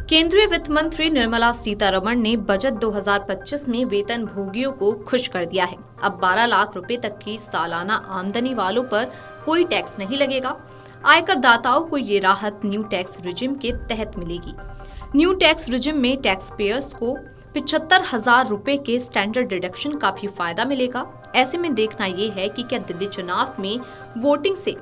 केंद्रीय वित्त मंत्री निर्मला सीतारमण ने बजट 2025 में वेतन भोगियों को खुश कर दिया है। अब 12 लाख रुपए तक की सालाना आमदनी वालों पर कोई टैक्स नहीं लगेगा। आयकर दाताओं को ये राहत न्यू टैक्स रिजिम के तहत मिलेगी। न्यू टैक्स रिजिम में टैक्स पेयर्स को 75,000 रुपए के स्टैंडर्ड डिडक्शन का भी फायदा मिलेगा। ऐसे में देखना ये है कि क्या दिल्ली चुनाव में वोटिंग से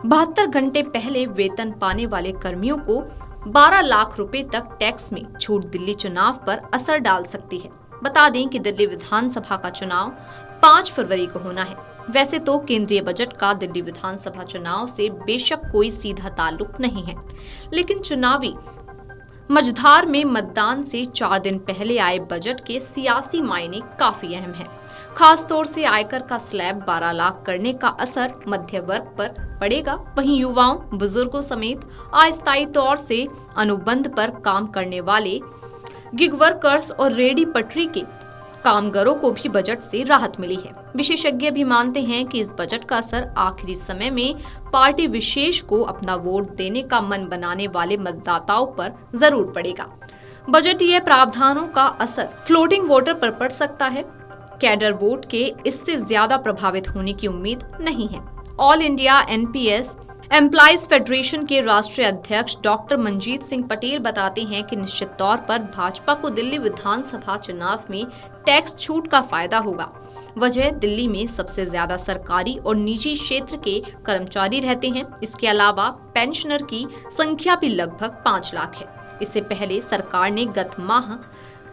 72 घंटे पहले वेतन पाने वाले कर्मियों को 12 लाख रुपए तक टैक्स में छूट दिल्ली चुनाव पर असर डाल सकती है। बता दें कि दिल्ली विधानसभा का चुनाव 5 फरवरी को होना है। वैसे तो केंद्रीय बजट का दिल्ली विधानसभा चुनाव से बेशक कोई सीधा ताल्लुक नहीं है, लेकिन चुनावी मझधार में मतदान से 4 दिन पहले आए बजट के सियासी मायने काफी अहम है। खास तौर से आयकर का स्लैब 12 लाख करने का असर मध्य वर्ग पर पड़ेगा। वहीं युवाओं, बुजुर्गों समेत अस्थायी तौर से अनुबंध पर काम करने वाले गिग वर्कर्स और रेडी पटरी के कामगारों को भी बजट से राहत मिली है। विशेषज्ञ भी मानते हैं कि इस बजट का असर आखिरी समय में पार्टी विशेष को अपना वोट देने का मन बनाने वाले मतदाताओं पर जरूर पड़ेगा। बजटीय प्रावधानों का असर फ्लोटिंग वोटर पर पड़ सकता है। कैडर वोट के इससे ज्यादा प्रभावित होने की उम्मीद नहीं है। All India NPS employees federation के राष्ट्रीय अध्यक्ष डॉक्टर मनजीत सिंह पटेल बताते हैं कि निश्चित तौर पर भाजपा को दिल्ली विधानसभा चुनाव में टैक्स छूट का फायदा होगा। वजह दिल्ली में सबसे ज्यादा सरकारी और निजी क्षेत्र के कर्मचारी रहते हैं। इसके अलावा पेंशनर की संख्या भी लगभग 5 लाख है। इससे पहले सरकार ने गत माह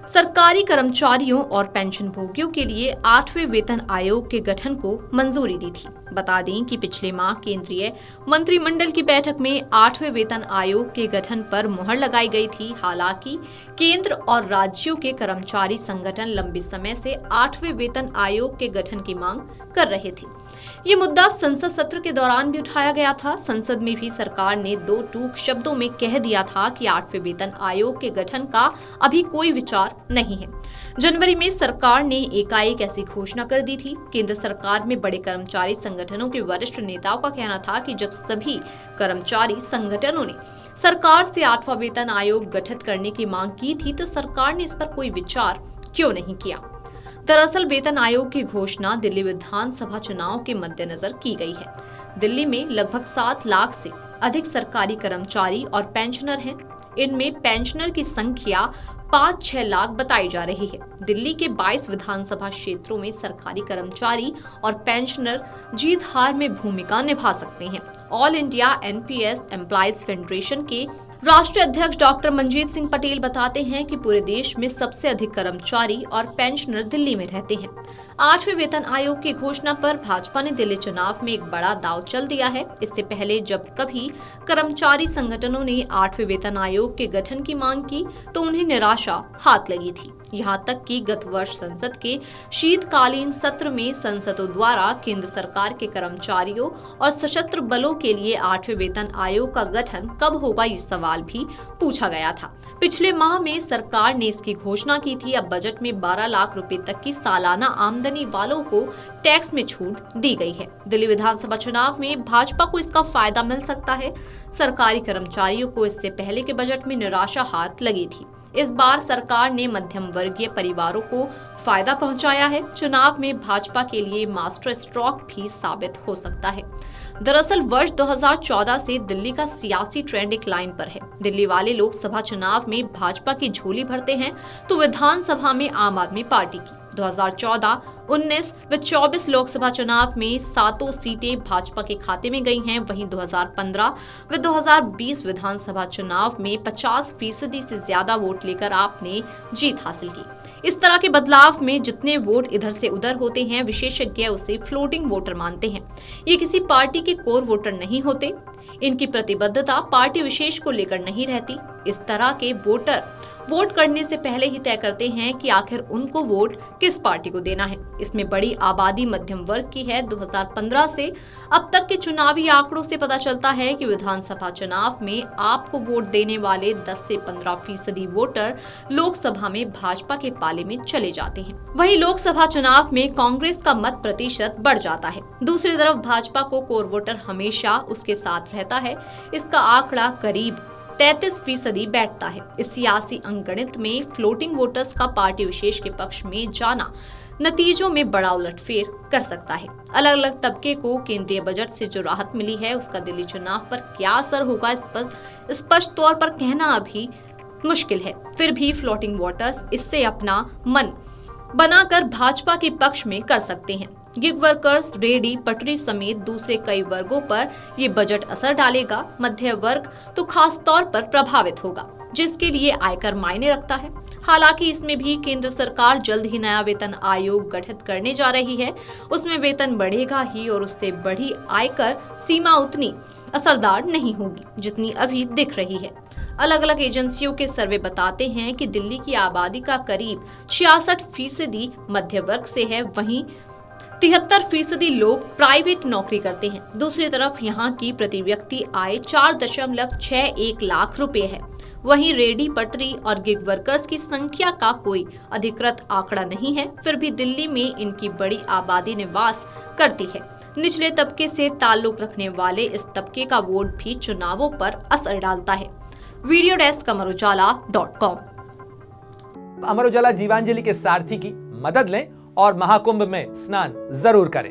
सरकारी कर्मचारियों और पेंशन भोगियों के लिए 8वें वेतन आयोग के गठन को मंजूरी दी थी। बता दें कि पिछले माह केंद्रीय मंत्रिमंडल की बैठक में 8वें वेतन आयोग के गठन पर मुहर लगाई गई थी। हालांकि केंद्र और राज्यों के कर्मचारी संगठन लंबे समय से 8वें वेतन आयोग के गठन की मांग कर रहे थे। ये मुद्दा संसद सत्र के दौरान भी उठाया गया था। संसद में भी सरकार ने 2 टूक शब्दों में कह दिया था कि 8वें वेतन आयोग के गठन का अभी कोई विचार नहीं है। जनवरी में सरकार ने एकाएक ऐसी घोषणा कर दी थी। केंद्र सरकार में बड़े कर्मचारी संगठनों के वरिष्ठ नेताओं का कहना था कि जब सभी कर्मचारी संगठनों ने सरकार से 8वां वेतन आयोग गठित करने की मांग की थी तो सरकार ने इस पर कोई विचार क्यों नहीं किया। दरअसल वेतन आयोग की घोषणा दिल्ली विधानसभा चुनाव के मद्देनजर की गई है। दिल्ली में लगभग 7 लाख से अधिक सरकारी कर्मचारी और पेंशनर हैं। इनमें पेंशनर की संख्या 5-6 लाख बताई जा रही है। दिल्ली के 22 विधानसभा क्षेत्रों में सरकारी कर्मचारी और पेंशनर जीत हार में भूमिका निभा सकते हैं। All India NPS employees federation के राष्ट्रीय अध्यक्ष डॉक्टर मनजीत सिंह पटेल बताते हैं कि पूरे देश में सबसे अधिक कर्मचारी और पेंशनर दिल्ली में रहते हैं। 8वें वेतन आयोग की घोषणा पर भाजपा ने दिल्ली चुनाव में एक बड़ा दांव चल दिया है। इससे पहले जब कभी कर्मचारी संगठनों ने 8वें वेतन आयोग के गठन की मांग की तो उन्हें निराशा हाथ लगी थी। यहाँ तक कि गत वर्ष संसद के शीतकालीन सत्र में संसदों द्वारा केंद्र सरकार के कर्मचारियों और सशस्त्र बलों के लिए 8वें वेतन आयोग का गठन कब होगा, ये सवाल भी पूछा गया था। पिछले माह में सरकार ने इसकी घोषणा की थी। अब बजट में 12 लाख रुपए तक की सालाना आमदनी वालों को टैक्स में छूट दी गई है। दिल्ली विधानसभा चुनाव में भाजपा को इसका फायदा मिल सकता है। सरकारी कर्मचारियों को इससे पहले के बजट में निराशा हाथ लगी थी। इस बार सरकार ने मध्यम वर्गीय परिवारों को फायदा पहुंचाया है। चुनाव में भाजपा के लिए मास्टर स्ट्रोक भी साबित हो सकता है। दरअसल वर्ष 2014 से दिल्ली का सियासी ट्रेंड एक लाइन पर है। दिल्ली वाले लोकसभा चुनाव में भाजपा की झोली भरते हैं तो विधानसभा में आम आदमी पार्टी की। 2014, 19 व 24 लोकसभा चुनाव में 7 सीटें भाजपा के खाते में गई हैं। वहीं 2015 व 2020 विधानसभा चुनाव में 50% से ज्यादा वोट लेकर आपने जीत हासिल की। इस तरह के बदलाव में जितने वोट इधर से उधर होते हैं, विशेषज्ञ उसे फ्लोटिंग वोटर मानते हैं। ये किसी पार्टी के कोर वोटर नहीं होते। इनकी प्रतिबद्धता पार्टी विशेष को लेकर नहीं रहती। इस तरह के वोटर वोट करने से पहले ही तय करते हैं कि आखिर उनको वोट किस पार्टी को देना है। इसमें बड़ी आबादी मध्यम वर्ग की है। 2015 से अब तक के चुनावी आंकड़ों से पता चलता है कि विधानसभा चुनाव में आपको वोट देने वाले 10 से 15% वोटर लोकसभा में भाजपा के पाले में चले जाते हैं। वहीं लोकसभा चुनाव में कांग्रेस का मत प्रतिशत बढ़ जाता है। दूसरी तरफ भाजपा को कोर वोटर हमेशा उसके साथ रहता है। इसका आंकड़ा करीब 33% बैठता है। इस सियासी अंगणित में फ्लोटिंग वोटर्स का पार्टी विशेष के पक्ष में जाना नतीजों में बड़ा उलटफेर कर सकता है। अलग अलग तबके को केंद्रीय बजट से जो राहत मिली है उसका दिल्ली चुनाव पर क्या असर होगा, इस पर स्पष्ट तौर पर कहना अभी मुश्किल है। फिर भी फ्लोटिंग वोटर्स इससे अपना मन बनाकर भाजपा के पक्ष में कर सकते हैं। गिग वर्कर्स, रेडी पटरी समेत दूसरे कई वर्गों पर ये बजट असर डालेगा। मध्य वर्ग तो खास तौर पर प्रभावित होगा, जिसके लिए आयकर मायने रखता है। हालांकि इसमें भी केंद्र सरकार जल्द ही नया वेतन आयोग गठित करने जा रही है। उसमें वेतन बढ़ेगा ही और उससे बढ़ी आयकर सीमा उतनी असरदार नहीं होगी जितनी अभी दिख रही है। अलग अलग एजेंसियों के सर्वे बताते हैं कि दिल्ली की आबादी का करीब 66% मध्य वर्ग से है, वहीं 73% लोग प्राइवेट नौकरी करते हैं। दूसरी तरफ यहाँ की प्रति व्यक्ति आय 4.61 लाख रुपए है। वहीं रेडी पटरी और गिग वर्कर्स की संख्या का कोई अधिकृत आंकड़ा नहीं है। फिर भी दिल्ली में इनकी बड़ी आबादी निवास करती है। निचले तबके से ताल्लुक रखने वाले इस तबके का वोट भी चुनावों पर असर डालता है। Video desk अमरउजाला.com। अमर उजाला जीवांजलि के सारथी की मदद लें और महाकुंभ में स्नान जरूर करें।